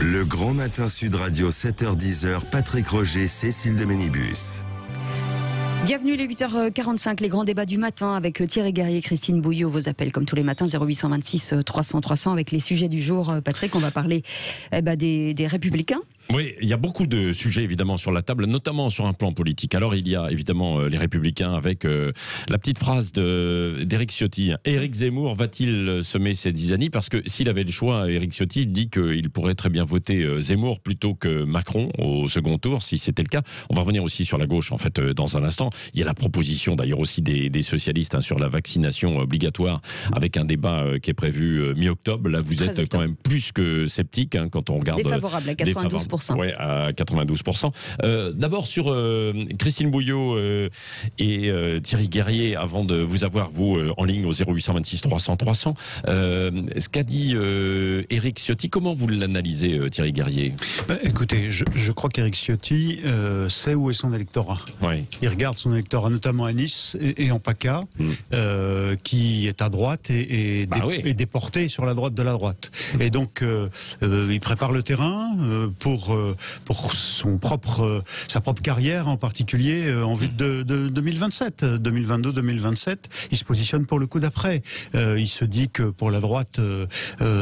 Le Grand Matin Sud Radio, 7h-10h, Patrick Roger, Cécile de Ménibus. Bienvenue les 8h45, les grands débats du matin avec Thierry Guerrier, Christine Bouillot. Vos appels comme tous les matins, 0826 300 300 avec les sujets du jour. Patrick, on va parler des Républicains. Oui, il y a beaucoup de sujets évidemment sur la table, notamment sur un plan politique. Alors il y a évidemment les Républicains avec la petite phrase d'Éric Ciotti. Éric Zemmour va-t-il semer ses zizanies? Parce que s'il avait le choix, Éric Ciotti dit qu'il pourrait très bien voter Zemmour plutôt que Macron au second tour, si c'était le cas. On va revenir aussi sur la gauche en fait dans un instant. Il y a la proposition d'ailleurs aussi des socialistes sur la vaccination obligatoire avec un débat qui est prévu mi-octobre. Là vous êtes quand même plus que sceptique quand on regarde. Défavorable à 92%. Oui, à 92%. D'abord sur Christine Bouillot et Thierry Guerrier, avant de vous avoir, vous, en ligne au 0826 300 300. Ce qu'a dit Éric Ciotti, comment vous l'analysez, Thierry Guerrier? Écoutez, je crois qu'Éric Ciotti sait où est son électorat. Oui. Il regarde son électorat, notamment à Nice et en PACA, qui est à droite et déporté sur la droite de la droite. Et donc, il prépare le terrain pour sa propre carrière, en particulier en vue de 2027, 2022-2027. Il se positionne pour le coup d'après. Il se dit que pour la droite,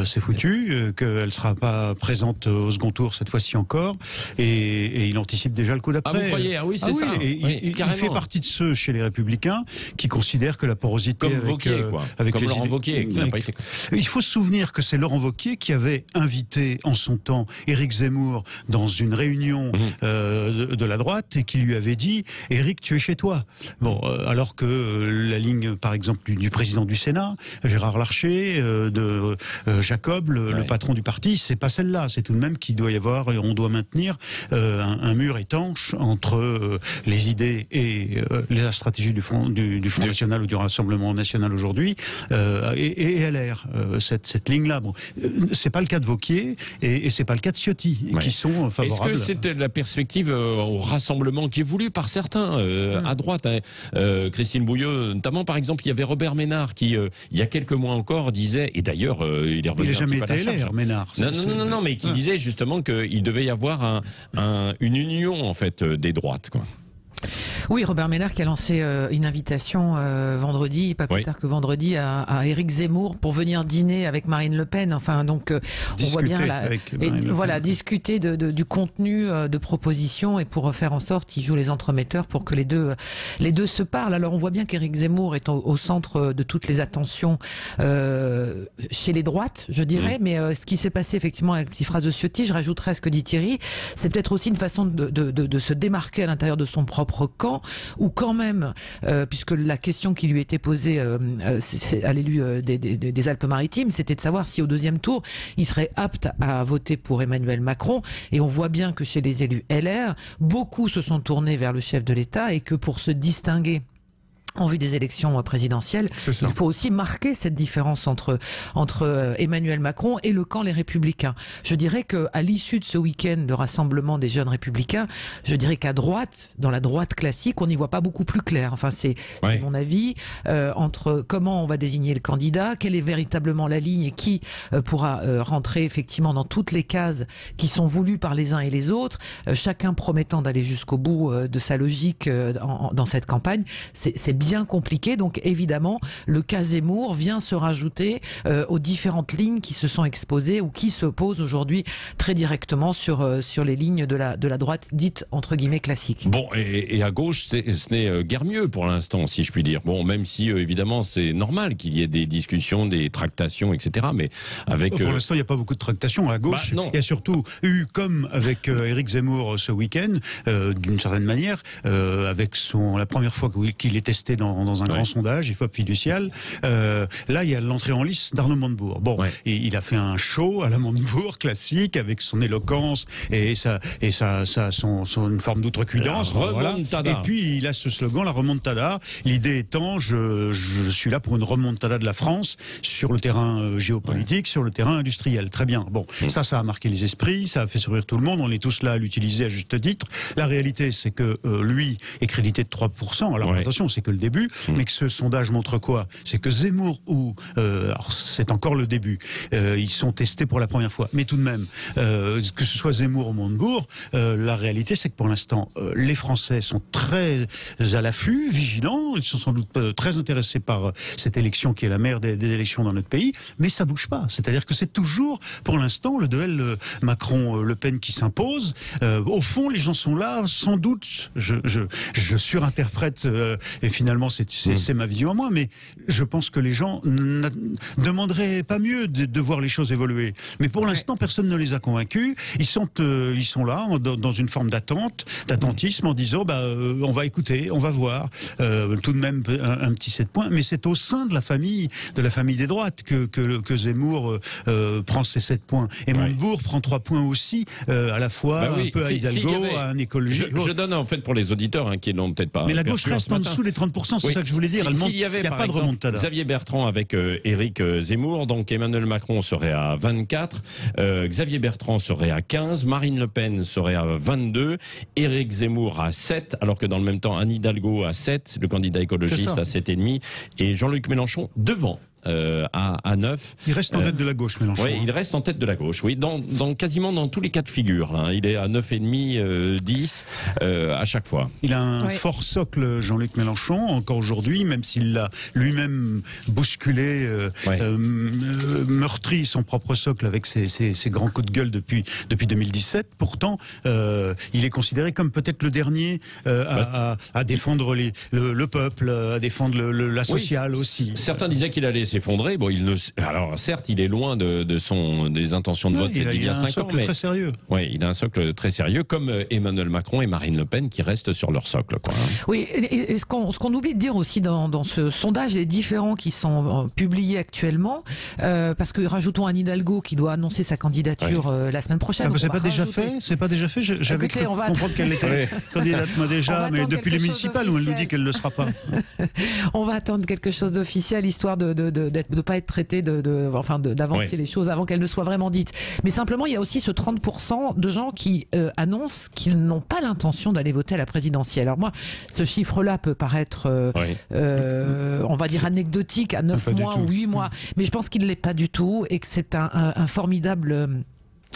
c'est foutu, qu'elle ne sera pas présente au second tour cette fois-ci encore, et il anticipe déjà le coup d'après. Ah, vous croyez? Ah oui, c'est ça. Il fait partie de ceux chez les Républicains qui considèrent que la porosité comme Wauquiez, avec les Laurent Wauquiez, qui n'a pas été... Il faut se souvenir que c'est Laurent Wauquiez qui avait invité en son temps Éric Zemmour dans une réunion de la droite et qui lui avait dit « Éric, tu es chez toi ». Bon, alors que la ligne, par exemple, du président du Sénat, Gérard Larcher, de Jacob, le patron du parti, c'est pas celle-là. C'est tout de même qu'il doit y avoir, et on doit maintenir un mur étanche entre les idées et la stratégie du Front National ou du Rassemblement National aujourd'hui et LR, cette ligne-là. Bon, c'est pas le cas de Wauquiez et c'est pas le cas de Ciotti, qui sont favorables. Est-ce que c'est la perspective au rassemblement qui est voulu par certains à droite, Christine Bouillot notamment, par exemple, il y avait Robert Ménard qui, il y a quelques mois encore, disait, et d'ailleurs il est revenu. Il n'a jamais été LR, Ménard. Non, mais qui disait justement qu'il devait y avoir une union en fait des droites, quoi. Oui, Robert Ménard qui a lancé une invitation vendredi, pas plus tard que vendredi, à Éric Zemmour pour venir dîner avec Marine Le Pen. Enfin, donc on voit bien discuter du contenu de propositions et pour faire en sorte, il joue les entremetteurs pour que les deux se parlent. Alors on voit bien qu'Éric Zemmour est au centre de toutes les attentions chez les droites, je dirais. Mais ce qui s'est passé effectivement avec la petite phrase de Ciotti, je rajouterais à ce que dit Thierry, c'est peut-être aussi une façon de se démarquer à l'intérieur de son propre camp, ou quand même, puisque la question qui lui était posée à l'élu des Alpes-Maritimes, c'était de savoir si au deuxième tour, il serait apte à voter pour Emmanuel Macron. Et on voit bien que chez les élus LR, beaucoup se sont tournés vers le chef de l'État et que pour se distinguer en vue des élections présidentielles, il faut aussi marquer cette différence entre Emmanuel Macron et le camp Les Républicains. Je dirais qu'à l'issue de ce week-end de rassemblement des jeunes républicains, je dirais qu'à droite, dans la droite classique, on n'y voit pas beaucoup plus clair. Enfin, c'est mon avis, entre comment on va désigner le candidat, quelle est véritablement la ligne et qui pourra rentrer effectivement dans toutes les cases qui sont voulues par les uns et les autres, chacun promettant d'aller jusqu'au bout de sa logique dans cette campagne. C'est bien compliqué, donc évidemment le cas Zemmour vient se rajouter aux différentes lignes qui se sont exposées ou qui s'opposent aujourd'hui très directement sur les lignes de la droite dite entre guillemets classique. Bon, et à gauche ce n'est guère mieux pour l'instant, si je puis dire. Bon, même si évidemment c'est normal qu'il y ait des discussions, des tractations, etc. Mais avec pour l'instant il n'y a pas beaucoup de tractations à gauche. Il y a surtout eu, comme avec Éric Zemmour ce week-end, d'une certaine manière, avec la première fois qu'il est testé dans un grand sondage, IFOP fiducial. Là, il y a l'entrée en lice d'Arnaud Montebourg. Bon, il a fait un show à la Montebourg classique avec son éloquence et une forme d'outrecuidance. Voilà. Et puis il a ce slogan, la remontada. L'idée étant, je suis là pour une remontada de la France sur le terrain géopolitique, sur le terrain industriel. Très bien. Bon, ça a marqué les esprits, ça a fait sourire tout le monde. On est tous là à l'utiliser à juste titre. La réalité, c'est que lui est crédité de 3%. Alors attention, c'est que le début, mais que ce sondage montre quoi? C'est que Zemmour alors c'est encore le début, ils sont testés pour la première fois, mais tout de même, que ce soit Zemmour ou Montebourg, la réalité c'est que pour l'instant, les Français sont très à l'affût, vigilants, ils sont sans doute très intéressés par cette élection qui est la mère des élections dans notre pays, mais ça bouge pas. C'est-à-dire que c'est toujours, pour l'instant, le duel Macron-Le Pen qui s'impose. Au fond, les gens sont là, sans doute, je surinterprète, et finalement c'est ma vision à moi, mais je pense que les gens ne demanderaient pas mieux de voir les choses évoluer. Mais pour l'instant, personne ne les a convaincus. Ils sont là, dans une forme d'attentisme, en disant, on va écouter, on va voir. Tout de même un petit 7 points, mais c'est au sein de la famille des droites que Zemmour prend ses 7 points. Et Montebourg prend 3 points aussi, à la fois un peu à Hidalgo, à un écologiste. Je donne en fait pour les auditeurs qui n'ont peut-être pas. Mais la gauche reste en dessous des 30%, c'est ça que je voulais dire. Il y avait par pas exemple, de remontada. Xavier Bertrand avec Éric Zemmour, donc Emmanuel Macron serait à 24, Xavier Bertrand serait à 15, Marine Le Pen serait à 22, Éric Zemmour à 7, alors que dans le même temps Anne Hidalgo à 7, le candidat écologiste à 7,5, et Jean-Luc Mélenchon devant. À 9. Il reste en tête de la gauche, Mélenchon. Oui, il reste en tête de la gauche, oui, quasiment dans tous les cas de figure. Là. Il est à 9,5, 10 à chaque fois. Il a un fort socle, Jean-Luc Mélenchon, encore aujourd'hui, même s'il l'a lui-même bousculé, meurtri son propre socle avec ses grands coups de gueule depuis 2017. Pourtant, il est considéré comme peut-être le dernier à défendre le peuple, à défendre la sociale aussi. Certains disaient qu'il allait s'effondrer. Bon, alors certes, il est loin des intentions de vote d'il y a 5 ans. Il a un socle très sérieux. Oui, il a un socle très sérieux, comme Emmanuel Macron et Marine Le Pen qui restent sur leur socle. Quoi. Oui, et ce qu'on oublie de dire aussi dans ce sondage, les différents qui sont publiés actuellement, parce que rajoutons Anne Hidalgo qui doit annoncer sa candidature la semaine prochaine. C'est pas déjà fait. C'est pas déjà fait. J'avais cru comprendre qu'elle était candidate déjà, mais depuis les municipales où elle nous dit qu'elle ne le sera pas. On va attendre quelque chose d'officiel, histoire de pas être traité d'avancer les choses avant qu'elles ne soient vraiment dites. Mais simplement, il y a aussi ce 30% de gens qui annoncent qu'ils n'ont pas l'intention d'aller voter à la présidentielle. Alors moi, ce chiffre-là peut paraître, on va dire anecdotique à 9 mois ou 8 mois, mais je pense qu'il ne l'est pas du tout et que c'est un formidable...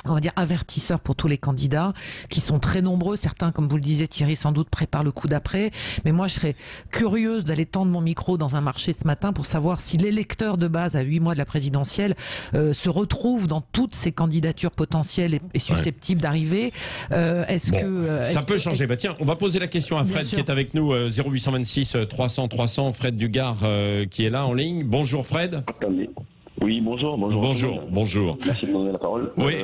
on va dire avertisseur pour tous les candidats qui sont très nombreux. Certains, comme vous le disiez Thierry, sans doute préparent le coup d'après. Mais moi, je serais curieuse d'aller tendre mon micro dans un marché ce matin pour savoir si l'électeur de base à 8 mois de la présidentielle se retrouve dans toutes ces candidatures potentielles et susceptibles d'arriver. Ça peut changer. Tiens, on va poser la question à Fred qui est avec nous, 0826 300 300. Fred Dugard qui est là en ligne. Bonjour Fred. Oui, bonjour. Bonjour. Merci de me donner la parole. Oui.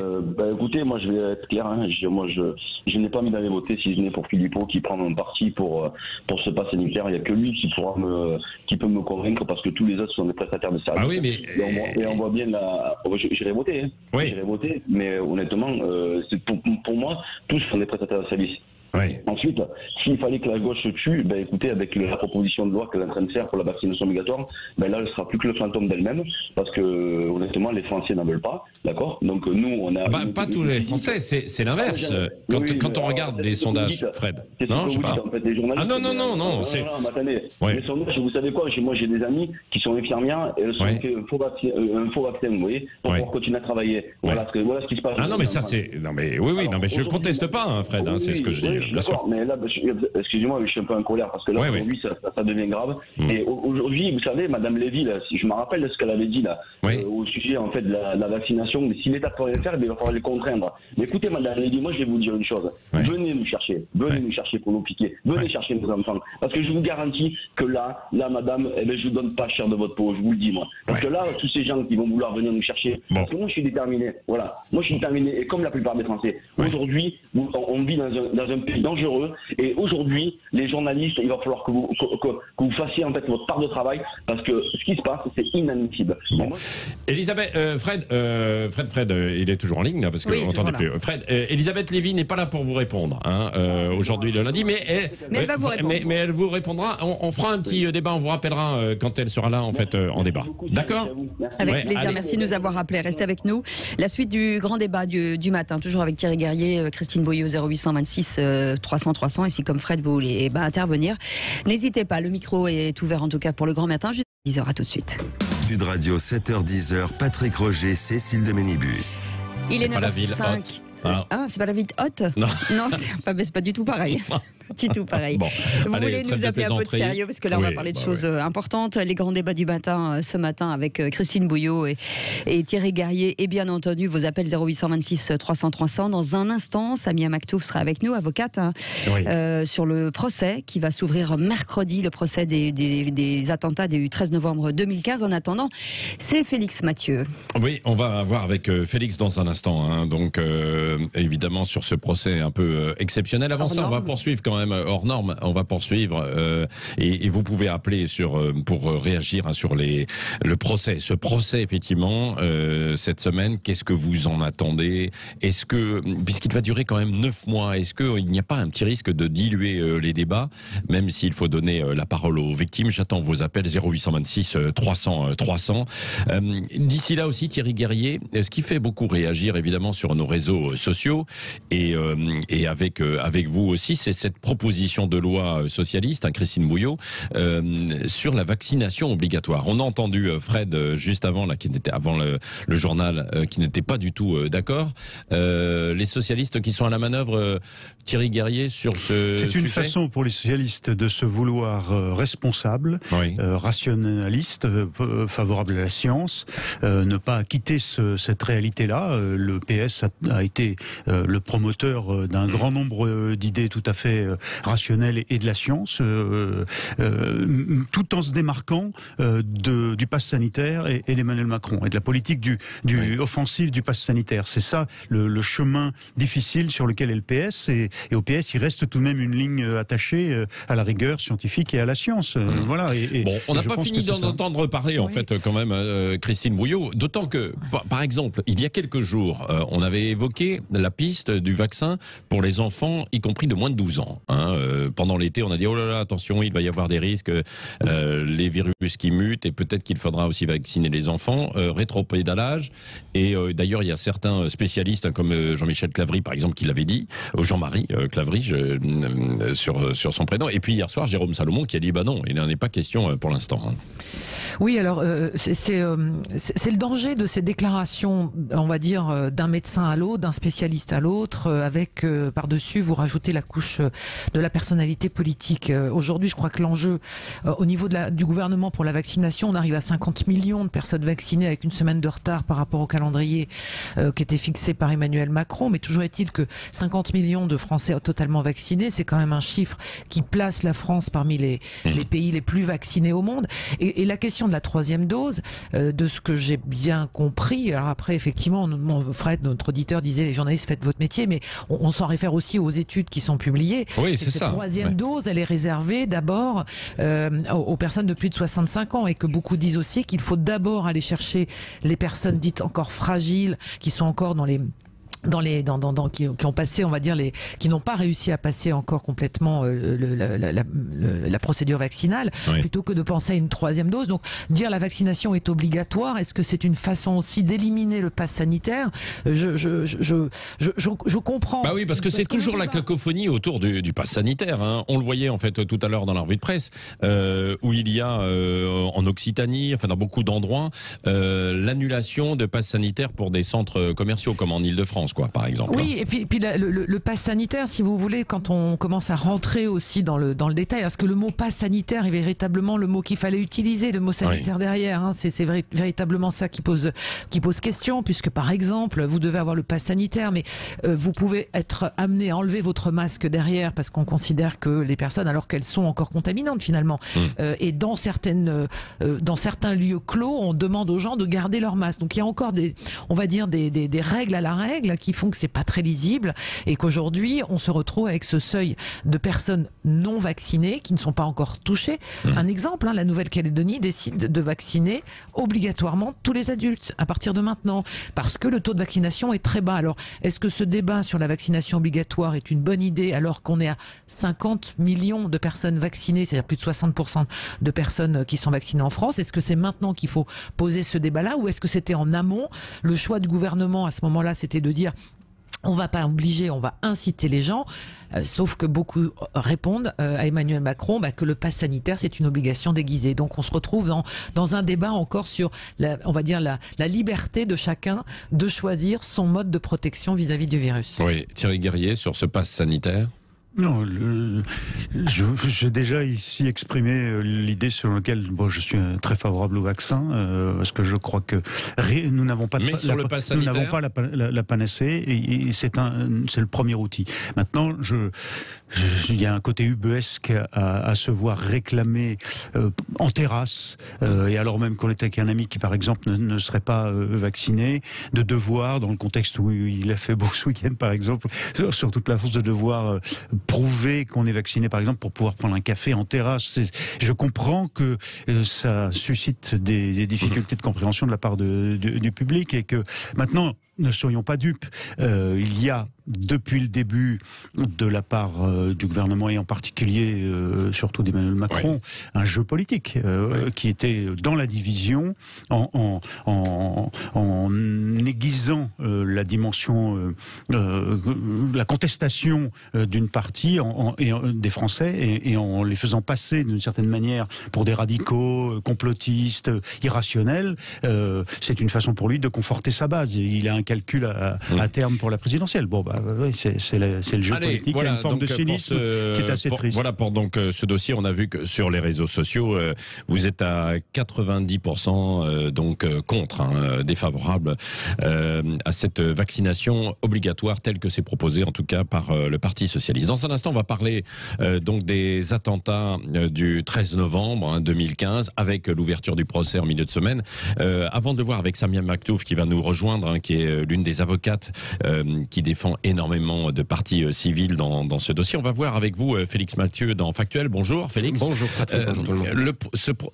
Écoutez, moi je vais être clair. Je n'ai pas envie d'aller voter si ce n'est pour Philippot qui prend un parti pour ce pass sanitaire. Il n'y a que lui qui peut me convaincre parce que tous les autres sont des prestataires de services. Ah oui, mais et on voit bien j'irai voter. Hein. Oui. J'irai voter, mais honnêtement, c'est pour moi, tous sont des prestataires de services. Oui. Ensuite, s'il fallait que la gauche se tue, écoutez, avec la proposition de loi qu'elle est en train de faire pour la vaccination obligatoire, là, elle sera plus que le fantôme d'elle-même, parce que, honnêtement, les Français n'en veulent pas, d'accord? Donc, nous, on a... pas tous les Français, c'est l'inverse. Quand on regarde des sondages, Fred. Non, je sais pas. En fait, les journalistes, non, mais attendez. Les sondages, vous savez quoi? Moi, j'ai des amis qui sont infirmières, et elles ont fait un faux vaccin, vous voyez, pour pouvoir continuer à travailler. Voilà ce qui se passe. Ah non, mais ça, c'est... Non, mais oui, non, mais je ne conteste pas, Fred, c'est ce que je dis. D'accord, mais là, excusez-moi, je suis un peu en colère parce que là, aujourd'hui, ça devient grave. Et aujourd'hui, vous savez, Madame Lévy, là, si je me rappelle de ce qu'elle avait dit là, au sujet en fait de la vaccination, mais si l'État peut rien faire, il va falloir les contraindre. Mais écoutez, Madame Lévy, moi, je vais vous dire une chose. Venez nous chercher pour nous piquer, venez chercher nos enfants, parce que je vous garantis que là, Madame, je vous donne pas cher de votre peau, je vous le dis moi. Parce que là, tous ces gens qui vont vouloir venir nous chercher, parce que moi, je suis déterminé. Voilà, moi, je suis déterminé, et comme la plupart des Français, aujourd'hui, on vit dans un pays dangereux. Et aujourd'hui, les journalistes, il va falloir que vous fassiez en fait votre part de travail parce que ce qui se passe, c'est inadmissible. Bon. Elisabeth, Fred, il est toujours en ligne là, parce qu'on n'entendait plus. Fred, Elisabeth Lévy n'est pas là pour vous répondre aujourd'hui le lundi, mais elle va vous répondre. Mais elle vous répondra. On fera un petit débat, on vous rappellera quand elle sera là en fait en débat. D'accord ? Avec plaisir. Merci de nous avoir rappelés. Restez avec nous. La suite du grand débat du matin, toujours avec Thierry Guerrier, Christine Boyau, 0826 300 et si comme Fred vous voulez intervenir, n'hésitez pas, le micro est ouvert en tout cas pour le grand matin, jusqu'à 10h, à tout de suite. Sud Radio 7h-10h, Patrick Roger, Cécile de Ménibus. Il est 9h05. Ah, c'est pas la ville haute? Non, c'est pas du tout pareil. Du tout pareil. Bon, vous allez, voulez nous appeler un peu de sérieux parce que là on va parler de choses importantes. Les grands débats du matin ce matin avec Christine Bouillot et Thierry Garrier et bien entendu vos appels 0826 300 300. Dans un instant, Samia Maktouf sera avec nous, avocate, sur le procès qui va s'ouvrir mercredi, le procès des attentats du 13 novembre 2015. En attendant, c'est Félix Mathieu. Oui, on va voir avec Félix dans un instant. Donc évidemment sur ce procès un peu exceptionnel. Avant ça, on va poursuivre quand même hors norme. On va poursuivre et vous pouvez appeler pour réagir sur le procès. Ce procès effectivement cette semaine, qu'est-ce que vous en attendez? Est-ce que, puisqu'il va durer quand même 9 mois, est-ce qu'il n'y a pas un petit risque de diluer les débats, même s'il faut donner la parole aux victimes? J'attends vos appels 0826 300 300. D'ici là aussi, Thierry Garrier, ce qui fait beaucoup réagir évidemment sur nos réseaux sociaux et avec vous aussi, c'est cette proposition de loi socialiste, Christine Bouillot, sur la vaccination obligatoire. On a entendu Fred juste avant, là, qui était avant le journal, qui n'était pas du tout d'accord. Les socialistes qui sont à la manœuvre, Thierry Garrier, sur ce C'est une façon pour les socialistes de se vouloir responsables, rationalistes, favorables à la science, ne pas quitter cette réalité-là. Le PS a été le promoteur d'un grand nombre d'idées tout à fait rationnelles et de la science, tout en se démarquant du pass sanitaire et d'Emmanuel Macron et de la politique offensive du pass sanitaire. C'est ça le chemin difficile sur lequel est le PS, et au PS il reste tout de même une ligne attachée à la rigueur scientifique et à la science. Voilà. On n'a pas fini d'en entendre parler en fait quand même Christine Bouillot, d'autant que par exemple il y a quelques jours on avait évoqué la piste du vaccin pour les enfants y compris de moins de 12 ans. Pendant l'été on a dit oh là là attention il va y avoir des risques, les virus qui mutent et peut-être qu'il faudra aussi vacciner les enfants, rétropédalage, et d'ailleurs il y a certains spécialistes comme Jean-Michel Clavry par exemple qui l'avait dit, Jean-Marie Clavry sur son prénom, et puis hier soir Jérôme Salomon qui a dit bah non il n'en est pas question pour l'instant. Oui, alors c'est le danger de ces déclarations, on va dire, d'un médecin à l'autre, d'un spécialiste à l'autre, avec par-dessus vous rajoutez la couche de la personnalité politique. Aujourd'hui, je crois que l'enjeu au niveau du gouvernement pour la vaccination, on arrive à 50 millions de personnes vaccinées avec une semaine de retard par rapport au calendrier qui était fixé par Emmanuel Macron, mais toujours est-il que 50 millions de Français totalement vaccinés, c'est quand même un chiffre qui place la France parmi les pays les plus vaccinés au monde. Et la question de la troisième dose, de ce que j'ai bien compris, alors après effectivement, Fred, notre auditeur, disait les journalistes faites votre métier, mais on s'en réfère aussi aux études qui sont publiées. Oui, c'est ça. Cette troisième dose, elle est réservée d'abord aux personnes de plus de 65 ans, et que beaucoup disent aussi qu'il faut d'abord aller chercher les personnes dites encore fragiles, qui sont encore qui ont passé, on va dire, qui n'ont pas réussi à passer encore complètement la procédure vaccinale, plutôt que de penser à une troisième dose. Donc, dire la vaccination est obligatoire, est-ce que c'est une façon aussi d'éliminer le pass sanitaire? Je comprends. Bah oui, parce que c'est toujours la cacophonie autour du pass sanitaire. On le voyait en fait tout à l'heure dans la revue de presse, où il y a en Occitanie, enfin dans beaucoup d'endroits, l'annulation de pass sanitaire pour des centres commerciaux comme en Ile-de-France. Par exemple. Oui, et puis le pass sanitaire, si vous voulez, quand on commence à rentrer aussi dans le détail, est-ce que le mot pass sanitaire est véritablement le mot qu'il fallait utiliser, le mot sanitaire derrière, c'est véritablement ça qui pose question, puisque par exemple, vous devez avoir le pass sanitaire, mais vous pouvez être amené à enlever votre masque derrière, parce qu'on considère que les personnes, alors qu'elles sont encore contaminantes finalement, et dans certains lieux clos, on demande aux gens de garder leur masque. Donc il y a encore des règles à la règle qui font que c'est pas très lisible, et qu'aujourd'hui on se retrouve avec ce seuil de personnes non vaccinées qui ne sont pas encore touchées. Un exemple, la Nouvelle-Calédonie décide de vacciner obligatoirement tous les adultes à partir de maintenant, parce que le taux de vaccination est très bas. Alors est-ce que ce débat sur la vaccination obligatoire est une bonne idée alors qu'on est à 50 millions de personnes vaccinées, c'est-à-dire plus de 60% de personnes qui sont vaccinées en France? Est-ce que c'est maintenant qu'il faut poser ce débat-là, ou est-ce que c'était en amont? Le choix du gouvernement à ce moment-là, c'était de dire On va pas obliger, on va inciter les gens, sauf que beaucoup répondent à Emmanuel Macron que le pass sanitaire c'est une obligation déguisée. Donc on se retrouve dans un débat encore sur on va dire la liberté de chacun de choisir son mode de protection vis-à-vis du virus. Oui, Thierry Guerrier sur ce pass sanitaire. Non, j'ai déjà ici exprimé l'idée sur laquelle je suis très favorable au vaccin, parce que je crois que nous n'avons pas la panacée, et c'est le premier outil. Maintenant, il y a un côté ubuesque à se voir réclamer en terrasse, et alors même qu'on était avec un ami qui, par exemple, ne serait pas vacciné, de devoir, dans le contexte où il a fait beau ce week-end, par exemple, sur toute la France, de devoir prouver qu'on est vacciné, par exemple, pour pouvoir prendre un café en terrasse. Je comprends que ça suscite des difficultés de compréhension de la part du public, et que maintenant, ne soyons pas dupes, il y a depuis le début de la part du gouvernement, et en particulier surtout d'Emmanuel Macron, un jeu politique qui était dans la division, en aiguisant la dimension, la contestation d'une partie des Français, et en les faisant passer d'une certaine manière pour des radicaux, complotistes, irrationnels. C'est une façon pour lui de conforter sa base. Il a un calcul à terme pour la présidentielle. Oui, c'est le jeu politique. Voilà, il y a une forme de cynisme qui est assez triste. Voilà pour donc ce dossier. On a vu que sur les réseaux sociaux, vous êtes à 90% contre, défavorable à cette vaccination obligatoire telle que c'est proposé en tout cas par le Parti socialiste. Dans un instant, on va parler donc des attentats du 13 novembre 2015 avec l'ouverture du procès en milieu de semaine. Avant de voir avec Samia Maktouf qui va nous rejoindre, qui est l'une des avocates qui défend énormément de parties civiles dans ce dossier. On va voir avec vous Félix Mathieu dans Factuel. Bonjour Félix. Bonjour Patrick, bonjour tout le monde.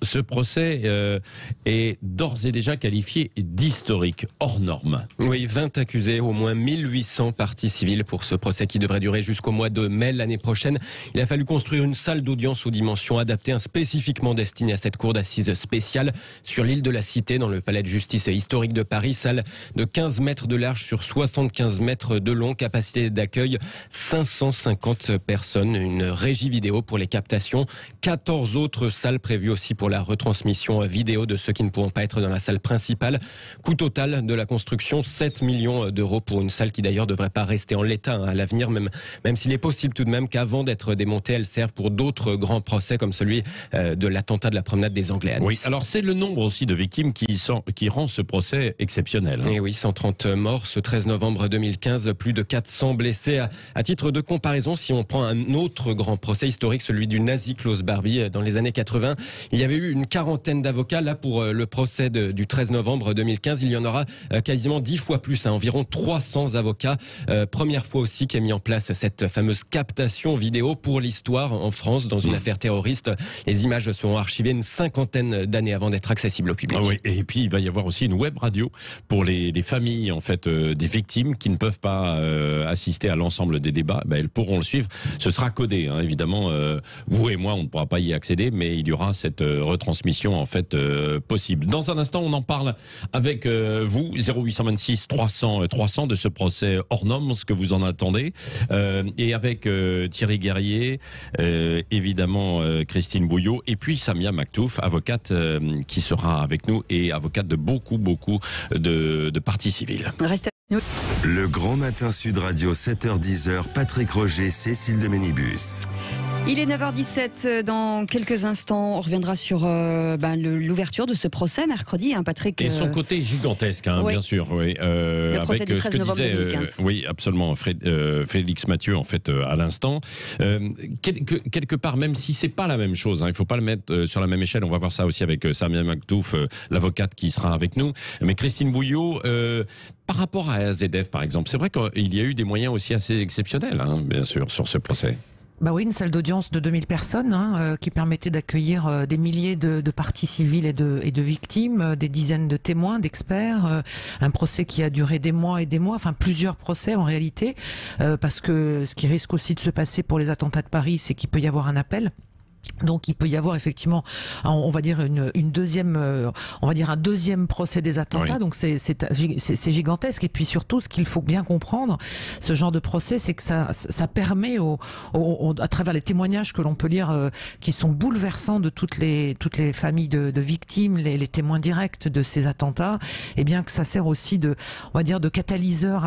Ce procès est d'ores et déjà qualifié d'historique, hors norme. Oui, 20 accusés, au moins 1800 parties civiles pour ce procès qui devrait durer jusqu'au mois de mai l'année prochaine. Il a fallu construire une salle d'audience aux dimensions adaptées, spécifiquement destinée à cette cour d'assises spéciale sur l'île de la Cité, dans le palais de justice historique de Paris. Salle de 15 mètres de large sur 75 mètres de long, capacité d'accueil 550 personnes, une régie vidéo pour les captations, 14 autres salles prévues aussi pour la retransmission vidéo de ceux qui ne pourront pas être dans la salle principale. Coût total de la construction, 7 millions d'euros pour une salle qui d'ailleurs ne devrait pas rester en l'état à l'avenir, même s'il est possible tout de même qu'avant d'être démontée, elle serve pour d'autres grands procès comme celui de l'attentat de la promenade des Anglais à Nice. Oui, alors c'est le nombre aussi de victimes qui rend ce procès exceptionnel. Et oui, 130 morts ce 13 novembre 2015, plus de 400 blessés. À titre de comparaison, si on prend un autre grand procès historique, celui du nazi Klaus Barbie dans les années 80, il y avait eu une quarantaine d'avocats. Là, pour le procès du 13 novembre 2015, il y en aura quasiment 10 fois plus, environ 300 avocats. Première fois aussi qu'est mis en place cette fameuse captation vidéo pour l'histoire en France dans une affaire terroriste. Les images seront archivées une cinquantaine d'années avant d'être accessibles au public. Ah oui, et puis il va y avoir aussi une web radio pour les familles en fait des victimes qui ne peuvent pas assister à l'ensemble des débats. Elles pourront le suivre. Ce sera codé, évidemment. Vous et moi, on ne pourra pas y accéder, mais il y aura cette retransmission en fait possible. Dans un instant, on en parle avec vous, 0826 300 300 de ce procès hors norme, ce que vous en attendez, et avec Thierry Guerrier, évidemment Christine Bouillot, et puis Samia Maktouf, avocate qui sera avec nous et avocate de beaucoup de parties civiles. Restez avec nous. Le Grand Matin Sud Radio, 7h-10h, Patrick Roger, Cécile de Ménibus. Il est 9h17, dans quelques instants, on reviendra sur l'ouverture de ce procès mercredi, Patrick. Et son côté gigantesque, oui. Bien sûr. Oui, le procès du 13 novembre 2015. Oui, absolument, Félix Mathieu, en fait, à l'instant. Quelque part, même si c'est pas la même chose, il ne faut pas le mettre sur la même échelle, on va voir ça aussi avec Samia Maktouf, l'avocate qui sera avec nous. Mais Christine Bouillot, par rapport à AZF, par exemple, c'est vrai qu'il y a eu des moyens aussi assez exceptionnels, bien sûr, sur ce procès. Oui, une salle d'audience de 2000 personnes qui permettait d'accueillir des milliers de parties civiles et de victimes, des dizaines de témoins, d'experts, un procès qui a duré des mois et des mois, enfin plusieurs procès en réalité, parce que ce qui risque aussi de se passer pour les attentats de Paris, c'est qu'il peut y avoir un appel. Donc il peut y avoir effectivement, on va dire une deuxième, on va dire un deuxième procès des attentats. Oui. Donc c'est gigantesque. Et puis surtout, ce qu'il faut bien comprendre, ce genre de procès, c'est que ça permet à travers les témoignages que l'on peut lire, qui sont bouleversants de toutes les familles de victimes, les témoins directs de ces attentats, et bien que ça sert aussi on va dire de catalyseur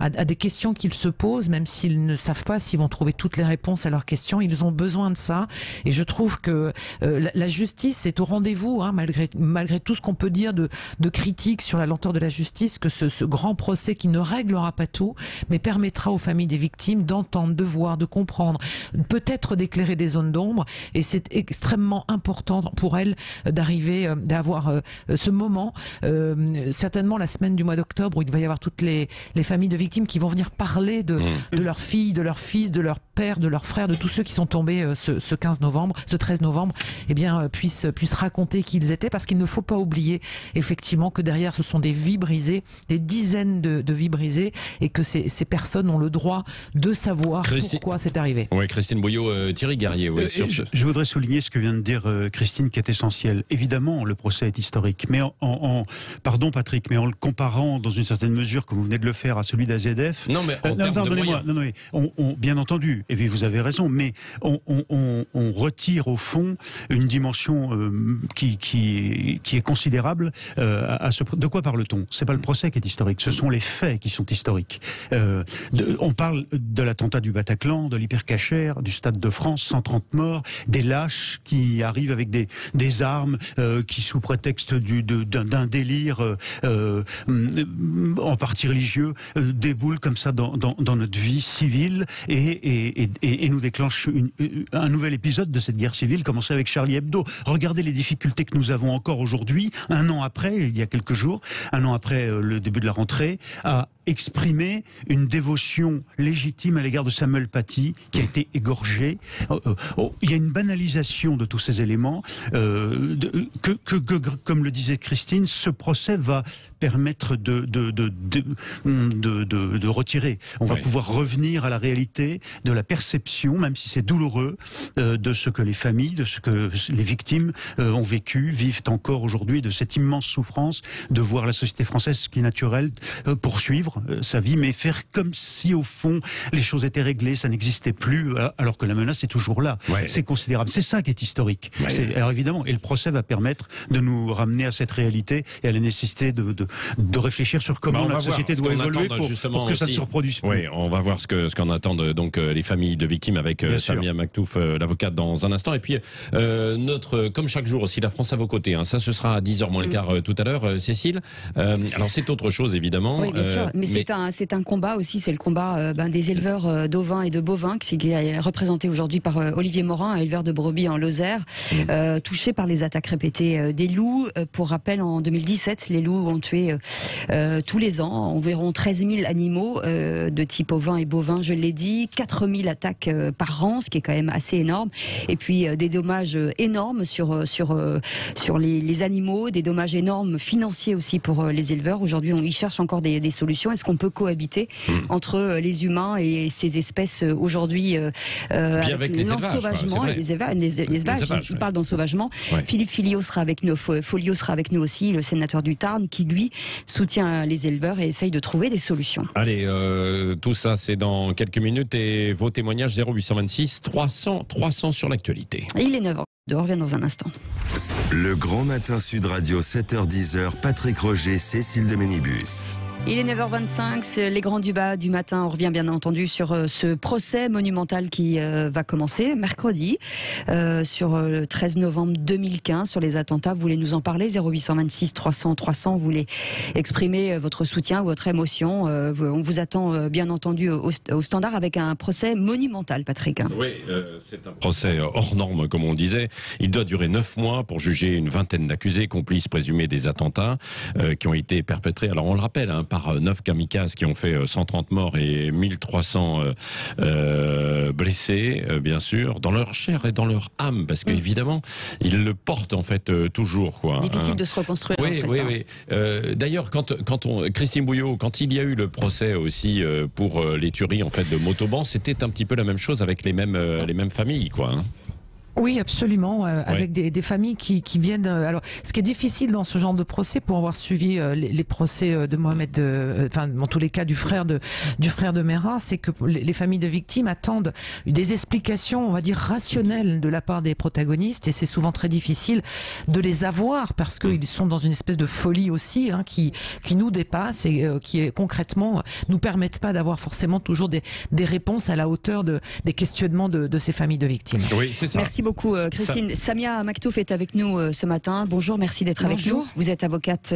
à des questions qu'ils se posent, même s'ils ne savent pas s'ils vont trouver toutes les réponses à leurs questions. Ils ont besoin de ça. Et je trouve que la justice est au rendez-vous, hein, malgré tout ce qu'on peut dire de critiques sur la lenteur de la justice, que ce grand procès qui ne réglera pas tout, mais permettra aux familles des victimes d'entendre, de voir, de comprendre, peut-être d'éclairer des zones d'ombre. Et c'est extrêmement important pour elles d'arriver, d'avoir ce moment, certainement la semaine du mois d'octobre, où il va y avoir toutes les familles de victimes qui vont venir parler de leurs filles, de leurs fils, de leurs pères, de leurs frères, de tous ceux qui sont tombés ce 13 novembre, eh bien, puissent raconter qui ils étaient, parce qu'il ne faut pas oublier effectivement que derrière ce sont des vies brisées, des dizaines de vies brisées, et que ces personnes ont le droit de savoir pourquoi c'est arrivé. Oui, Christine Bouillot, Thierry Garrier. Oui, je voudrais souligner ce que vient de dire Christine, qui est essentiel. Évidemment, le procès est historique, mais pardon Patrick, mais en le comparant dans une certaine mesure, comme vous venez de le faire, à celui d'AZF. Non, mais pardonnez-moi. Bien entendu, et vous avez raison, mais on retire au fond une dimension qui est considérable de quoi parle-t-on? C'est pas le procès qui est historique, ce sont les faits qui sont historiques. On parle de l'attentat du Bataclan, de l'hypercachère, du Stade de France, 130 morts, des lâches qui arrivent avec des armes qui, sous prétexte d'un délire en partie religieux, déboulent comme ça dans notre vie civile et nous déclenchent un nouvel épisode de cette guerre civile, commencé avec Charlie Hebdo. Regardez les difficultés que nous avons encore aujourd'hui, un an après, il y a quelques jours, un an après le début de la rentrée, à exprimer une dévotion légitime à l'égard de Samuel Paty, qui a été égorgé. Il y a une banalisation de tous ces éléments, comme le disait Christine, ce procès va permettre de retirer. On va pouvoir revenir à la réalité de la perception, même si c'est douloureux, de ce que les familles, de ce que les victimes ont vécu, vivent encore aujourd'hui, de cette immense souffrance de voir la société française, ce qui est naturel, poursuivre sa vie, mais faire comme si au fond les choses étaient réglées, ça n'existait plus, alors que la menace est toujours là. Ouais. C'est considérable. C'est ça qui est historique. Ouais. Alors évidemment, et le procès va permettre de nous ramener à cette réalité et à la nécessité de réfléchir sur comment la société doit évoluer pour que ça ne se reproduise plus. Oui, on va voir ce qu'en attendent donc les familles de victimes avec Samia Maktouf, l'avocate, dans un instant. Et puis comme chaque jour aussi, la France à vos côtés. Hein. Ça, ce sera à 10h moins le quart tout à l'heure, Cécile. Alors c'est autre chose évidemment. Oui, bien sûr. Mais c'est un combat aussi, c'est le combat des éleveurs d'ovins et de bovins qui est représenté aujourd'hui par Olivier Morin, un éleveur de brebis en Lozère, touché par les attaques répétées des loups. Pour rappel, en 2017, les loups ont tué tous les ans environ 13 000 animaux de type ovin et bovin, je l'ai dit, 4 000 attaques par an, ce qui est quand même assez énorme. Et puis des dommages énormes sur les animaux, des dommages énormes financiers aussi pour les éleveurs. Aujourd'hui, ils cherchent encore des solutions. Est-ce qu'on peut cohabiter entre les humains et ces espèces aujourd'hui avec l'ensauvagement, les élevages, il parle d'ensauvagement. Ouais. Philippe Folliot sera avec nous aussi, le sénateur du Tarn, qui lui soutient les éleveurs et essaye de trouver des solutions. Allez, tout ça c'est dans quelques minutes, et vos témoignages 0826 300 sur l'actualité. Et il est 9h. On revient dans un instant. Le Grand Matin Sud Radio, 7h-10h, Patrick Roger, Cécile de Ménibus. Il est 9h25, c'est les grands débats du matin. On revient bien entendu sur ce procès monumental qui va commencer mercredi, sur le 13 novembre 2015, sur les attentats. Vous voulez nous en parler? 0826 300 300, vous voulez exprimer votre soutien, votre émotion. On vous attend bien entendu au standard avec un procès monumental, Patrick. Oui, c'est un procès hors norme, comme on disait. Il doit durer 9 mois pour juger une vingtaine d'accusés, complices présumés des attentats qui ont été perpétrés. Alors on le rappelle, par 9 kamikazes qui ont fait 130 morts et 1300 blessés, bien sûr, dans leur chair et dans leur âme, parce qu'évidemment, ils le portent en fait toujours. Quoi. Difficile de se reconstruire. Oui. D'ailleurs, Christine Bouillot, quand il y a eu le procès aussi pour les tueries en fait de Montauban, c'était un petit peu la même chose avec les mêmes familles, quoi. Oui, absolument, avec des familles qui viennent... alors, ce qui est difficile dans ce genre de procès, pour avoir suivi les procès de Mohamed, enfin, dans tous les cas du frère de Merah, c'est que les familles de victimes attendent des explications, on va dire, rationnelles de la part des protagonistes, et c'est souvent très difficile de les avoir, parce qu'ils sont dans une espèce de folie aussi, hein, qui nous dépasse, et qui concrètement nous permettent pas d'avoir forcément toujours des réponses à la hauteur des questionnements de ces familles de victimes. Oui, c'est ça. Merci beaucoup Christine. Samia Maktouf est avec nous ce matin. Bonjour, merci d'être avec nous. Vous êtes avocate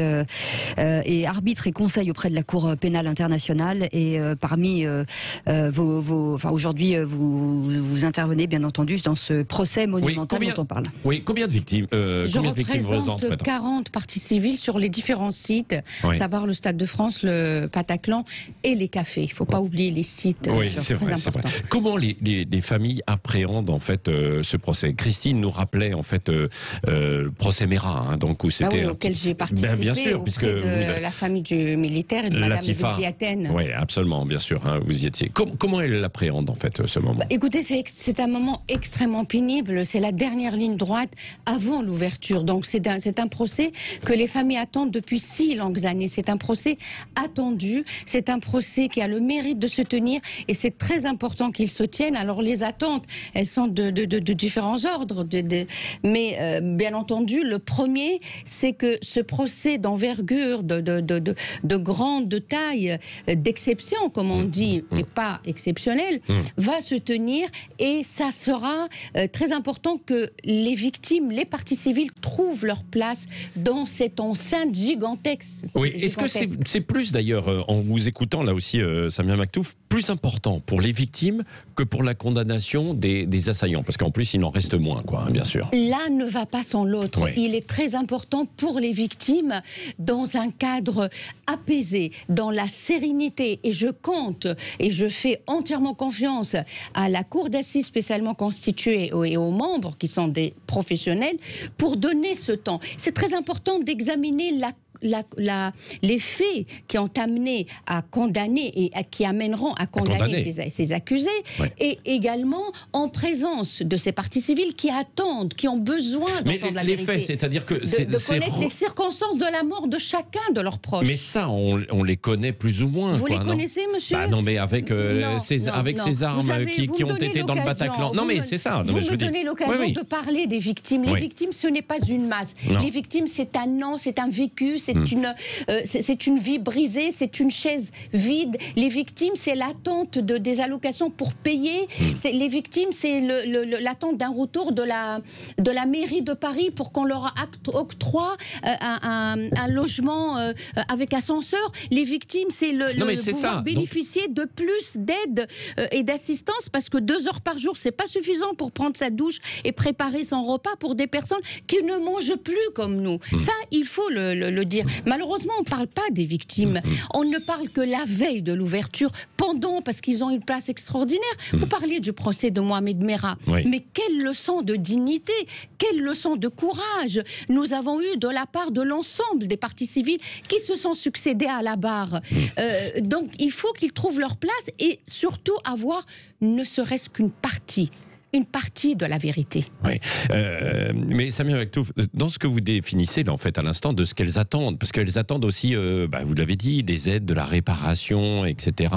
et arbitre et conseil auprès de la Cour pénale internationale, et parmi aujourd'hui vous intervenez bien entendu dans ce procès monumental dont on parle. Oui, combien de victimes combien de victimes représente 40 parties civiles sur les différents sites, à savoir le Stade de France, le Bataclan et les cafés. Il ne faut pas oublier les sites. Oui, c'est vrai. Comment les familles appréhendent en fait ce procès? Christine nous rappelait en fait le procès Merah, hein, donc où c'était auquel j'ai participé, bien sûr, puisque la famille du militaire et de Madame Ziaten. Oui, absolument, bien sûr, hein, vous y étiez. Comment elle l'appréhende en fait ce moment? Écoutez, c'est un moment extrêmement pénible. C'est la dernière ligne droite avant l'ouverture. Donc c'est un procès que les familles attendent depuis si longues années. C'est un procès attendu. C'est un procès qui a le mérite de se tenir, et c'est très important qu'il se tienne. Alors les attentes, elles sont de différents ordres, mais bien entendu, le premier, c'est que ce procès d'envergure, de grande taille, d'exception, comme on dit, et pas exceptionnel, va se tenir, et ça sera très important que les victimes, les parties civiles trouvent leur place dans cette enceinte gigantesque. Oui, est-ce que c'est plus d'ailleurs, en vous écoutant là aussi, Samia Maktouf, plus important pour les victimes que pour la condamnation des assaillants? Parce qu'en plus, il en reste moins, quoi, hein, bien sûr. L'un ne va pas sans l'autre. Oui. Il est très important pour les victimes, dans un cadre apaisé, dans la sérénité. Et je compte, et je fais entièrement confiance à la Cour d'assises spécialement constituée et aux membres qui sont des professionnels pour donner ce temps. C'est très important d'examiner les faits qui ont amené à condamner et qui amèneront à condamner ces accusés, et également en présence de ces parties civiles qui attendent, qui ont besoin d'entendre la vérité. Mais les faits, c'est-à-dire que de connaître les circonstances de la mort de chacun de leurs proches. Mais ça, on les connaît plus ou moins. Vous les connaissez, monsieur? Non, mais avec ces armes qui ont été dans le Bataclan. Non, mais c'est ça. Vous me donnez l'occasion de parler des victimes. Les victimes, ce n'est pas une masse. Les victimes, c'est un nom, c'est un vécu, c'est une vie brisée, c'est une chaise vide. Les victimes, c'est l'attente des allocations pour payer. Les victimes, c'est l'attente d'un retour de la mairie de Paris pour qu'on leur octroie un logement avec ascenseur. Les victimes, c'est pouvoir bénéficier de plus d'aide et d'assistance, parce que 2 heures par jour, c'est pas suffisant pour prendre sa douche et préparer son repas pour des personnes qui ne mangent plus comme nous. Ça, il faut le dire. Malheureusement, on ne parle pas des victimes. On ne parle que la veille de l'ouverture, parce qu'ils ont une place extraordinaire. Vous parliez du procès de Mohamed Merah. Mais quelle leçon de dignité, quelle leçon de courage nous avons eu de la part de l'ensemble des parties civiles qui se sont succédés à la barre. Donc, il faut qu'ils trouvent leur place, et surtout avoir ne serait-ce qu'une partie de la vérité. Oui. Mais Samia Maktouf, dans ce que vous définissez là, en fait, à l'instant, de ce qu'elles attendent, parce qu'elles attendent aussi, vous l'avez dit, des aides, de la réparation, etc.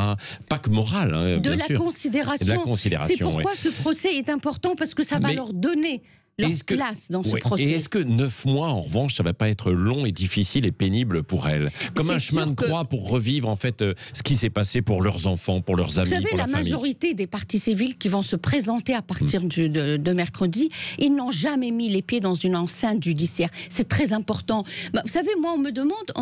Pas que morale, hein, bien sûr. De la considération. C'est pourquoi ce procès est important, parce que ça va leur donner leur place dans ce procès. Et est-ce que 9 mois, en revanche, ça ne va pas être long et difficile et pénible pour elles? Comme un chemin de croix pour revivre, en fait, ce qui s'est passé pour leurs enfants, pour leurs amis, pour leur famille. Vous savez, la majorité des parties civiles qui vont se présenter à partir de mercredi, ils n'ont jamais mis les pieds dans une enceinte judiciaire. C'est très important. Vous savez, moi, on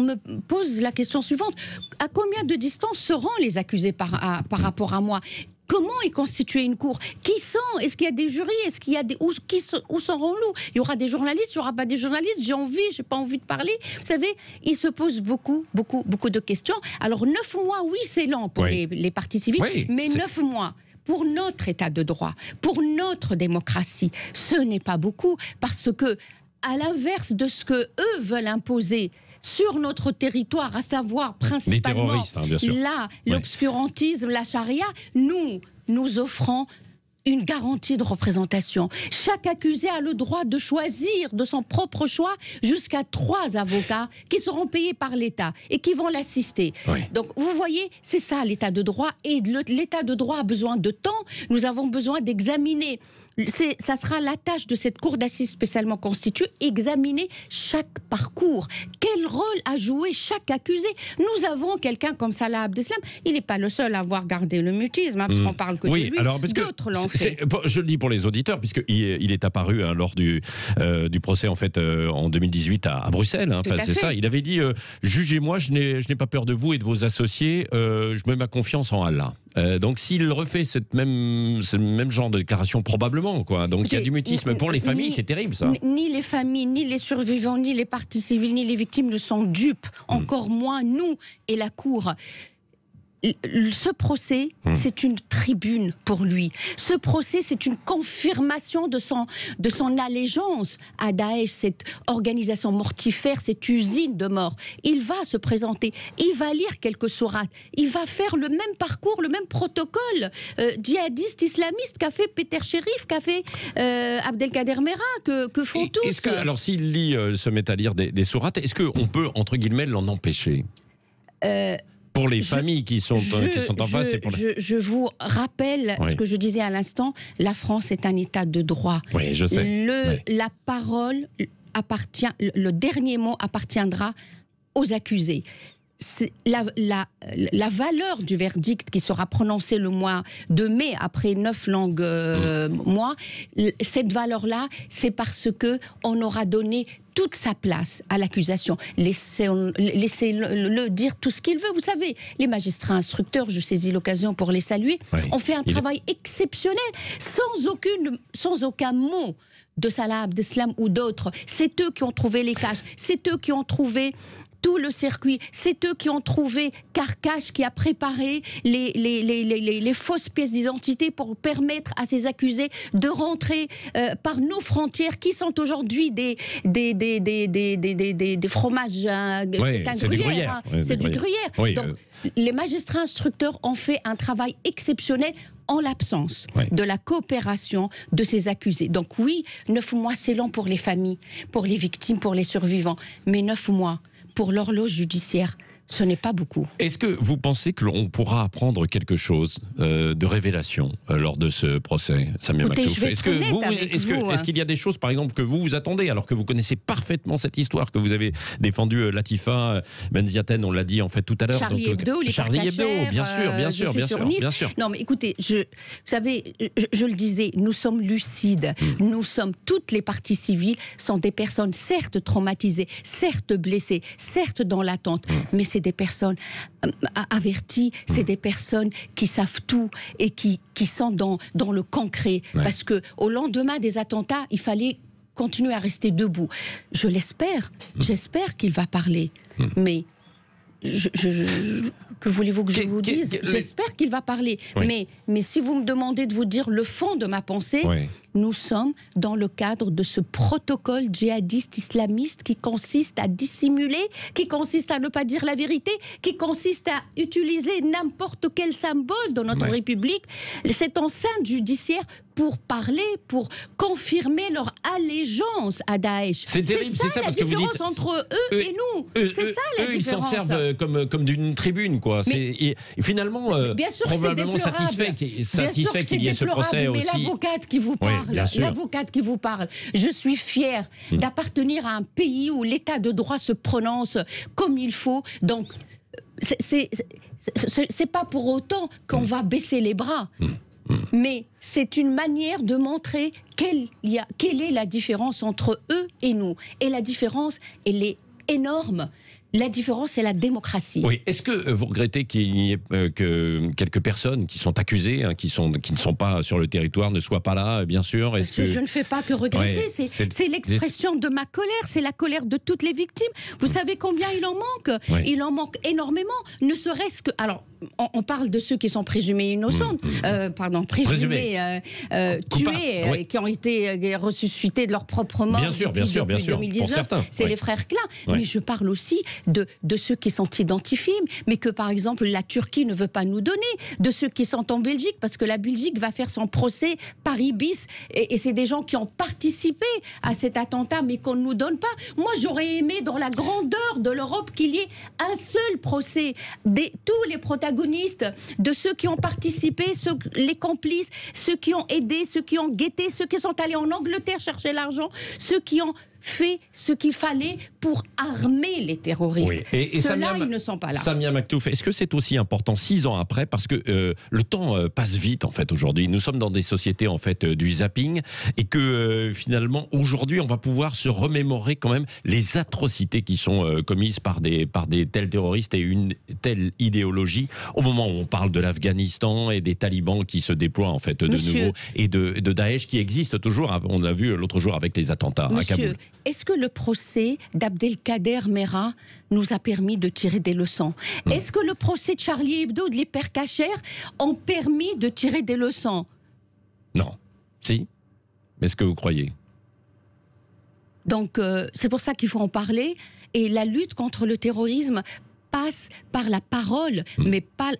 me pose la question suivante. À combien de distance seront les accusés par rapport à moi? Comment est constituée une cour? Qui sont? Est-ce qu'il y a des jurys? Est-ce qu'il y a où serons-nous? Il y aura des journalistes, il n'y aura pas des journalistes? J'ai pas envie de parler. Vous savez, il se pose beaucoup de questions. Alors 9 mois, oui, c'est lent pour les parties civiles, mais 9 mois pour notre état de droit, pour notre démocratie, ce n'est pas beaucoup, parce que, à l'inverse de ce que eux veulent imposer sur notre territoire, à savoir principalement l'obscurantisme, la charia, nous offrons une garantie de représentation. Chaque accusé a le droit de choisir de son propre choix jusqu'à 3 avocats qui seront payés par l'État et qui vont l'assister. Oui. Donc, vous voyez, c'est ça l'état de droit. Et l'état de droit a besoin de temps. Nous avons besoin d'examiner. Ça sera la tâche de cette cour d'assises spécialement constituée, examiner chaque parcours. Quel rôle a joué chaque accusé? Nous avons quelqu'un comme Salah Abdeslam, il n'est pas le seul à avoir gardé le mutisme, parce qu'on parle que de lui, d'autres l'ont fait. Je le dis pour les auditeurs, puisqu'il est apparu lors du procès en fait en 2018 à Bruxelles, c'est ça. Il avait dit jugez-moi, je n'ai pas peur de vous et de vos associés, je mets ma confiance en Allah. Donc s'il refait ce même genre de déclaration, probablement, quoi. Donc il y a du mutisme pour les familles, c'est terrible ça. Ni les familles, ni les survivants, ni les parties civiles, ni les victimes ne sont dupes, encore moins nous et la Cour. Ce procès, c'est une tribune pour lui. Ce procès, c'est une confirmation de son allégeance à Daesh, cette organisation mortifère, cette usine de mort. Il va se présenter, il va lire quelques sourates, il va faire le même parcours, le même protocole djihadiste, islamiste qu'a fait Peter Sherif, qu'a fait Abdelkader Mera, que font tous. Alors s'il se met à lire des sourates, est-ce qu'on peut, entre guillemets, l'en empêcher pour les familles qui sont en face. Je vous rappelle ce que je disais à l'instant, la France est un État de droit. Oui, je sais. La parole appartient, le dernier mot appartiendra aux accusés. La valeur du verdict qui sera prononcé le mois de mai, après 9 longues mois, cette valeur-là, c'est parce qu'on aura donné toute sa place à l'accusation. Laissez-le dire tout ce qu'il veut. Vous savez, les magistrats instructeurs, je saisis l'occasion pour les saluer, ont fait un travail exceptionnel, sans aucun mot de Salah Abdeslam ou d'autres. C'est eux qui ont trouvé les caches, c'est eux qui ont trouvé tout le circuit, c'est eux qui ont trouvé Carcache, qui a préparé les fausses pièces d'identité pour permettre à ces accusés de rentrer par nos frontières, qui sont aujourd'hui des fromages. C'est du gruyère. C'est du gruyère. Oui, donc, les magistrats instructeurs ont fait un travail exceptionnel en l'absence de la coopération de ces accusés. Donc oui, 9 mois, c'est long pour les familles, pour les victimes, pour les survivants. Mais 9 mois, pour l'horloge judiciaire, ce n'est pas beaucoup. Est-ce que vous pensez que l'on pourra apprendre quelque chose de révélation lors de ce procès, Samia Maktouf? Est-ce qu'il y a des choses, par exemple, que vous attendez, alors que vous connaissez parfaitement cette histoire, que vous avez défendue, Latifa Benziaten, on l'a dit en fait tout à l'heure. Charlie Hebdo, les Charlie Hebdo, bien sûr. Non, mais écoutez, vous savez, je le disais, nous sommes lucides. Toutes les parties civiles sont des personnes certes traumatisées, certes blessées, certes dans l'attente, mais c'est des personnes averties, c'est des personnes qui savent tout et qui sont dans le concret. Parce qu'au lendemain des attentats, il fallait continuer à rester debout. Je l'espère, j'espère qu'il va parler. Mais que voulez-vous que je vous dise? J'espère qu'il va parler. Mais si vous me demandez de vous dire le fond de ma pensée, nous sommes dans le cadre de ce protocole djihadiste islamiste qui consiste à dissimuler, qui consiste à ne pas dire la vérité, qui consiste à utiliser n'importe quel symbole dans notre République, cette enceinte judiciaire pour parler, pour confirmer leur allégeance à Daesh. C'est terrible, c'est ça, la différence entre eux et nous. C'est ça la différence. Ils s'en servent comme d'une tribune, quoi. Et finalement, bien sûr probablement satisfait qu'il y ait ce procès aussi. Mais l'avocate qui vous parle, je suis fière d'appartenir à un pays où l'état de droit se prononce comme il faut. Donc, c'est pas pour autant qu'on va baisser les bras. Mais c'est une manière de montrer quelle est la différence entre eux et nous. Et la différence, elle est énorme. La différence, c'est la démocratie. Oui. Est-ce que vous regrettez qu'il y ait que quelques personnes qui sont accusées, qui ne sont pas sur le territoire, ne soient pas là, bien sûr? Je ne fais pas que regretter. C'est l'expression de ma colère. C'est la colère de toutes les victimes. Vous savez combien il en manque? Il en manque énormément. Ne serait-ce que... Alors, on parle de ceux qui sont présumés innocents, présumés tués, qui ont été ressuscités de leur propre mort depuis 2019. C'est les frères Klein. Mais je parle aussi de ceux qui sont identifiés, mais que par exemple la Turquie ne veut pas nous donner, de ceux qui sont en Belgique, parce que la Belgique va faire son procès Paris bis, et c'est des gens qui ont participé à cet attentat, mais qu'on ne nous donne pas. Moi, j'aurais aimé, dans la grandeur de l'Europe, qu'il y ait un seul procès, tous les protagonistes, de ceux qui ont participé, les complices, ceux qui ont aidé, ceux qui ont guetté, ceux qui sont allés en Angleterre chercher l'argent, ceux qui ont fait ce qu'il fallait pour armer les terroristes. Oui. Et ceux-là, ils ne sont pas là. Samia Maktouf, est-ce que c'est aussi important 6 ans après, parce que le temps passe vite en fait aujourd'hui. Nous sommes dans des sociétés en fait du zapping, et que finalement aujourd'hui on va pouvoir se remémorer quand même les atrocités qui sont commises par des tels terroristes et une telle idéologie au moment où on parle de l'Afghanistan et des talibans qui se déploient en fait de nouveau, et de Daesh qui existe toujours. On l'a vu l'autre jour avec les attentats à Kaboul. Est-ce que le procès d'Abdelkader Merah nous a permis de tirer des leçons? Est-ce que le procès de Charlie Hebdo, de l'Hyper Cacher, ont permis de tirer des leçons? Non. Si. Mais est-ce que vous croyez? Donc, c'est pour ça qu'il faut en parler. Et la lutte contre le terrorisme passe par la parole, mais pas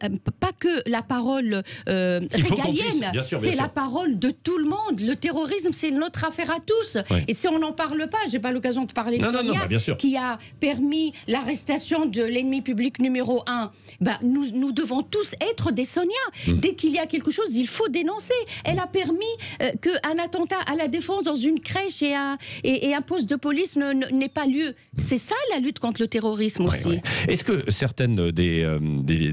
que la parole régalienne, c'est la parole de tout le monde. Le terrorisme, c'est notre affaire à tous. Ouais. Et si on n'en parle pas, j'ai pas l'occasion de parler de Sonia, qui a permis l'arrestation de l'ennemi public numéro 1. Nous devons tous être des Sonia. Dès qu'il y a quelque chose, il faut dénoncer. Elle a permis qu'un attentat à la Défense dans une crèche et un poste de police n'ait pas lieu. C'est ça la lutte contre le terrorisme aussi. Ouais. Est-ce que certaines des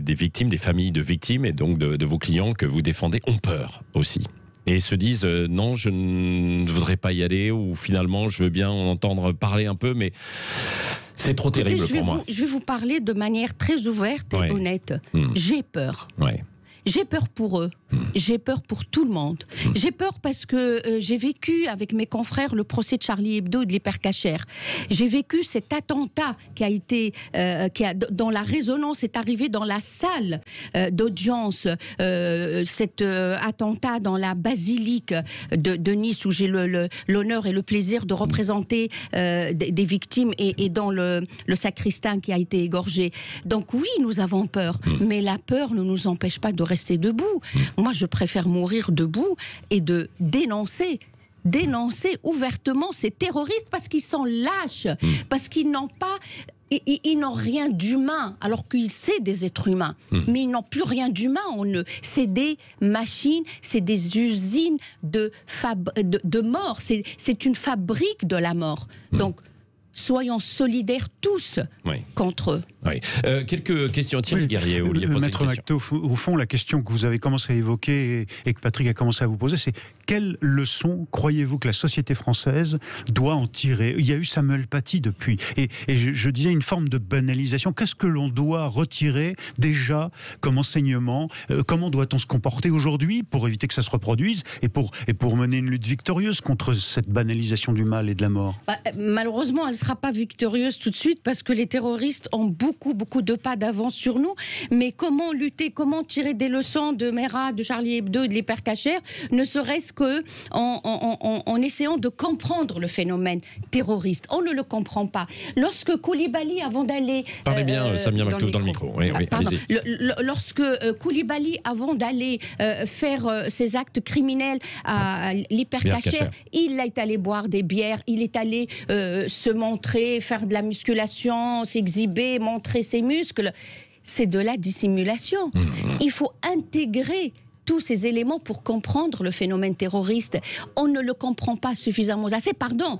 victimes, des familles de victimes et donc de vos clients que vous défendez ont peur aussi et se disent non, je ne voudrais pas y aller, ou finalement je veux bien en entendre parler un peu, mais c'est trop terrible pour moi. Je vais vous parler de manière très ouverte et honnête. J'ai peur. Ouais. J'ai peur pour eux, j'ai peur pour tout le monde. J'ai peur parce que j'ai vécu avec mes confrères le procès de Charlie Hebdo et de l'Hyper Cacher. J'ai vécu cet attentat dont la résonance est arrivée dans la salle d'audience, cet attentat dans la basilique de Nice, où j'ai l'honneur et le plaisir de représenter des victimes, et dans le sacristain qui a été égorgé. Donc oui, nous avons peur, mais la peur ne nous empêche pas de rester debout. Moi, je préfère mourir debout et de dénoncer ouvertement ces terroristes, parce qu'ils sont lâches, parce qu'ils n'ont pas... Ils n'ont rien d'humain, alors qu'ils sont des êtres humains. Mais ils n'ont plus rien d'humain. C'est des machines, c'est des usines de mort. C'est une fabrique de la mort. Donc, soyons solidaires tous contre eux. Oui. Quelques questions. Thierry Guerrier, Maître Maktouf, au fond, la question que vous avez commencé à évoquer et que Patrick a commencé à vous poser, c'est quelle leçon croyez-vous que la société française doit en tirer? Il y a eu Samuel Paty depuis. Et je disais une forme de banalisation. Qu'est-ce que l'on doit retirer déjà comme enseignement? Comment doit-on se comporter aujourd'hui pour éviter que ça se reproduise et pour mener une lutte victorieuse contre cette banalisation du mal et de la mort? Malheureusement, elle ne sera pas victorieuse tout de suite, parce que les terroristes ont beaucoup de pas d'avance sur nous. Mais comment lutter, comment tirer des leçons de Merah, de Charlie Hebdo et de l'Hyper Cacher, ne serait-ce qu'en essayant de comprendre le phénomène terroriste. On ne le comprend pas. Lorsque Koulibaly, avant d'aller... Parlez bien, Samia Maktouf, dans le micro. Oui, lorsque Koulibaly, avant d'aller faire ses actes criminels à l'Hyper Cacher, il est allé boire des bières, il est allé se montrer, faire de la musculation, s'exhiber, montrer ses muscles. C'est de la dissimulation. Il faut intégrer tous ces éléments pour comprendre le phénomène terroriste. On ne le comprend pas suffisamment assez, pardon.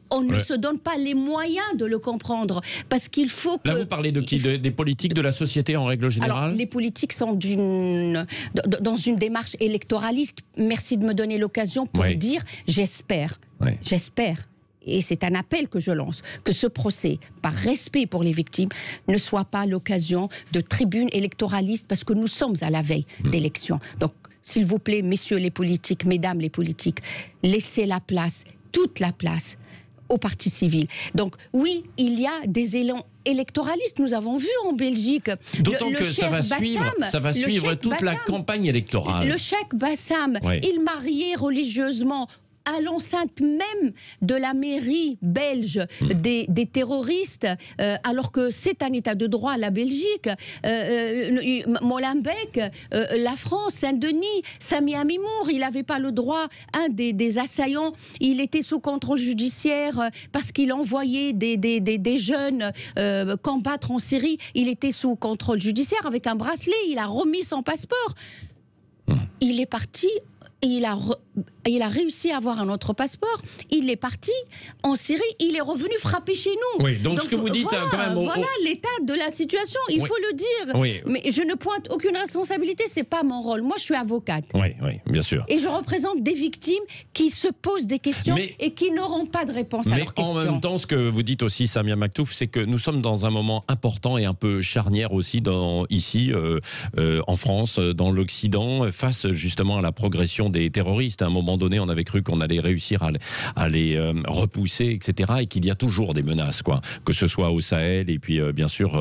On ne se donne pas les moyens de le comprendre, parce qu'il faut que... Là, vous parlez de qui? Des politiques, de la société en règle générale? Alors, les politiques sont dans une démarche électoraliste. Merci de me donner l'occasion pour dire j'espère. J'espère. Et c'est un appel que je lance, que ce procès, par respect pour les victimes, ne soit pas l'occasion de tribunes électoralistes, parce que nous sommes à la veille d'élections. Donc, s'il vous plaît, messieurs les politiques, mesdames les politiques, laissez la place, toute la place, aux partis civils. Donc, oui, il y a des élans électoralistes, nous avons vu en Belgique. D'autant que ça va suivre toute la campagne électorale. Le cheikh Bassam, il mariait religieusement à l'enceinte même de la mairie belge des terroristes, alors que c'est un état de droit, la Belgique, Molenbeek, la France, Saint-Denis, Sami Amimour, il n'avait pas le droit, un des assaillants, il était sous contrôle judiciaire parce qu'il envoyait des jeunes combattre en Syrie, il était sous contrôle judiciaire avec un bracelet, il a remis son passeport. Il est parti et il a réussi à avoir un autre passeport. Il est parti en Syrie, il est revenu frapper chez nous. Oui, donc ce que vous dites voilà, quand même... Voilà l'état de la situation, il faut le dire. Oui. Mais je ne pointe aucune responsabilité, c'est pas mon rôle. Moi, je suis avocate. Oui, bien sûr. Et je représente des victimes qui se posent des questions et qui n'auront pas de réponse à leurs questions. Mais en même temps, ce que vous dites aussi, Samia Maktouf, c'est que nous sommes dans un moment important et un peu charnière aussi ici, en France, dans l'Occident, face justement à la progression des terroristes. À un moment donné, on avait cru qu'on allait réussir à les repousser, etc. Et qu'il y a toujours des menaces, quoi. Que ce soit au Sahel et puis bien sûr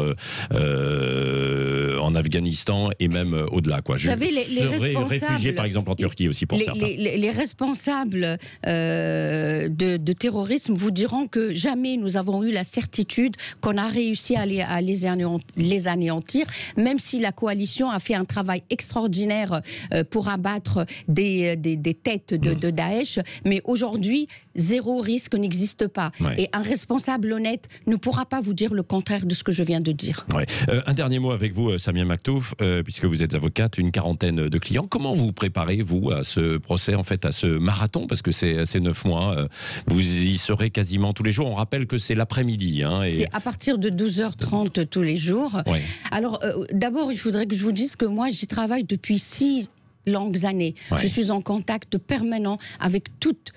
en Afghanistan et même au-delà, quoi. Vous savez, les réfugiés, par exemple, en Turquie aussi, pour certains. Les responsables de terrorisme vous diront que jamais nous avons eu la certitude qu'on a réussi à les anéantir, même si la coalition a fait un travail extraordinaire pour abattre des têtes de Daesh, mais aujourd'hui, zéro risque n'existe pas. Ouais. Et un responsable honnête ne pourra pas vous dire le contraire de ce que je viens de dire. Ouais. Un dernier mot avec vous, Samia Maktouf, puisque vous êtes avocate, une quarantaine de clients. Comment vous préparez, vous, à ce procès, en fait, à ce marathon, parce que c'est 9 mois, vous y serez quasiment tous les jours. On rappelle que c'est l'après-midi. C'est à partir de 12h30 tous les jours. Ouais. Alors, d'abord, il faudrait que je vous dise que moi, j'y travaille depuis 6 longues années. Ouais. Je suis en contact permanent avec toutes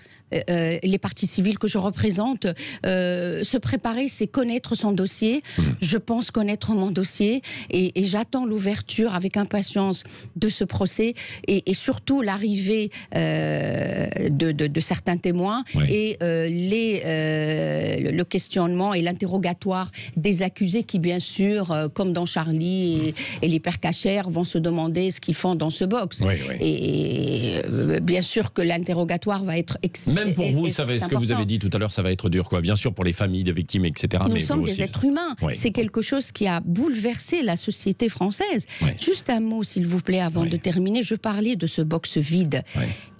les parties civiles que je représente. Se préparer, c'est connaître son dossier. Je pense connaître mon dossier et j'attends l'ouverture avec impatience de ce procès et surtout l'arrivée de certains témoins et le questionnement et l'interrogatoire des accusés qui, bien sûr, comme dans Charlie et l'hypercachère, vont se demander ce qu'ils font dans ce box. Et bien sûr que l'interrogatoire va être même pour vous, ce que vous avez dit tout à l'heure, ça va être dur, quoi. Bien sûr, pour les familles de victimes, etc. Nous sommes des êtres humains. C'est quelque chose qui a bouleversé la société française. Juste un mot, s'il vous plaît, avant de terminer. Je parlais de ce box vide.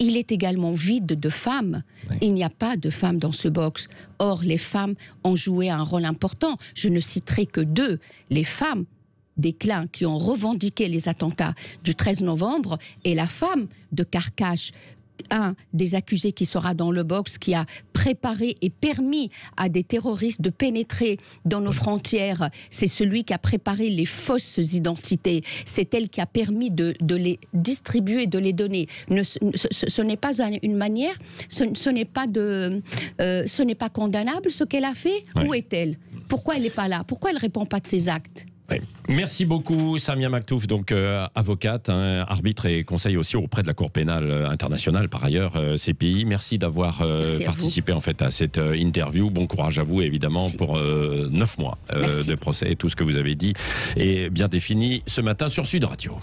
Il est également vide de femmes. Il n'y a pas de femmes dans ce box. Or, les femmes ont joué un rôle important. Je ne citerai que 2. Les femmes des clans qui ont revendiqué les attentats du 13 novembre et la femme de Carcache, un des accusés qui sera dans le box, qui a préparé et permis à des terroristes de pénétrer dans nos frontières. C'est celui qui a préparé les fausses identités. C'est elle qui a permis de les distribuer, de les donner. Ce n'est pas une manière, ce n'est pas condamnable ce qu'elle a fait. Où est-elle? Pourquoi elle n'est pas là? Pourquoi elle ne répond pas de ses actes? Merci beaucoup, Samia Maktouf, donc avocate, arbitre et conseil aussi auprès de la Cour pénale internationale, par ailleurs, CPI. Merci d'avoir participé en fait à cette interview. Bon courage à vous, évidemment, pour 9 mois de procès. Tout ce que vous avez dit est bien défini ce matin sur Sud Radio.